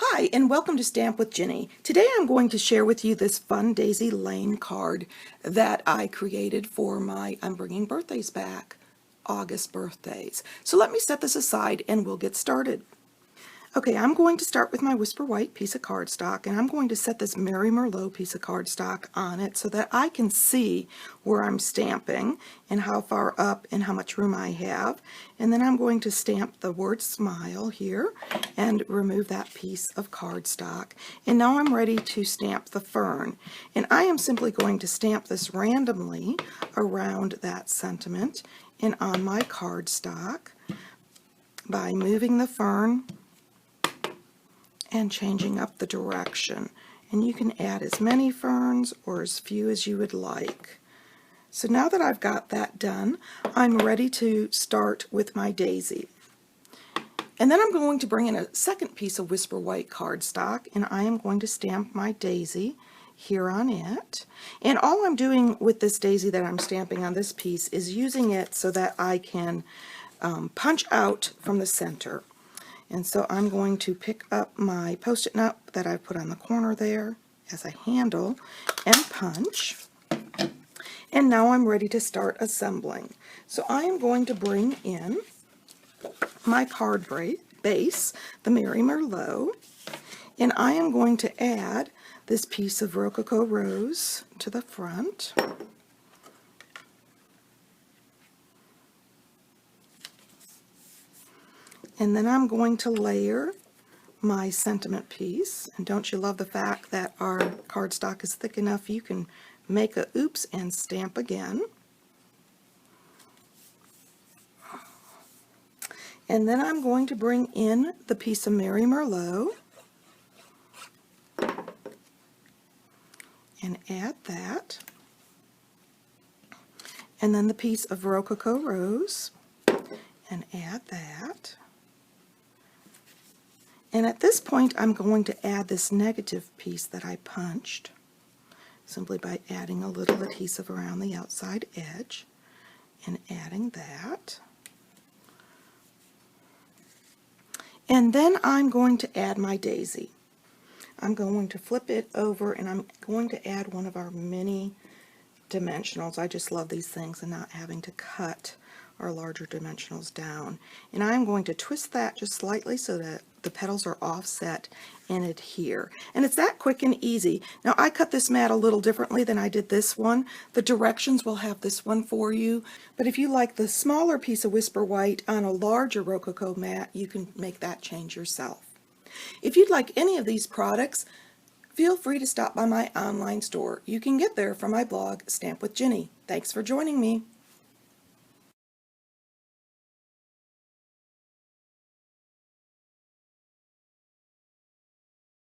Hi, and welcome to Stamp with Ginny. Today I'm going to share with you this fun Daisy Lane card that I created for my I'm Bringing Birthdays Back August birthdays. So let me set this aside and we'll get started. Okay, I'm going to start with my Whisper White piece of cardstock, and I'm going to set this Mary Merlot piece of cardstock on it so that I can see where I'm stamping and how far up and how much room I have. And then I'm going to stamp the word smile here and remove that piece of cardstock. And now I'm ready to stamp the fern. And I am simply going to stamp this randomly around that sentiment and on my cardstock by moving the fern and changing up the direction. And you can add as many ferns or as few as you would like. So now that I've got that done, I'm ready to start with my daisy. And then I'm going to bring in a second piece of Whisper White cardstock, and I am going to stamp my daisy here on it. And all I'm doing with this daisy that I'm stamping on this piece is using it so that I can punch out from the center. And so I'm going to pick up my Post-it note that I put on the corner there as a handle and punch. And now I'm ready to start assembling. So I am going to bring in my card base, the Mary Merlot, and I am going to add this piece of Rococo Rose to the front. And then I'm going to layer my sentiment piece. And don't you love the fact that our cardstock is thick enough you can make a oops and stamp again. And then I'm going to bring in the piece of Mary Merlot and add that. And then the piece of Rococo Rose and add that. And at this point, I'm going to add this negative piece that I punched, simply by adding a little adhesive around the outside edge, and adding that. And then I'm going to add my daisy. I'm going to flip it over, and I'm going to add one of our mini dimensionals. I just love these things and not having to cut our larger dimensionals down. And I'm going to twist that just slightly so that the petals are offset and adhere. And it's that quick and easy. Now I cut this mat a little differently than I did this one. The directions will have this one for you. But if you like the smaller piece of Whisper White on a larger Rococo mat, you can make that change yourself. If you'd like any of these products, feel free to stop by my online store. You can get there from my blog, Stamp with Ginny. Thanks for joining me.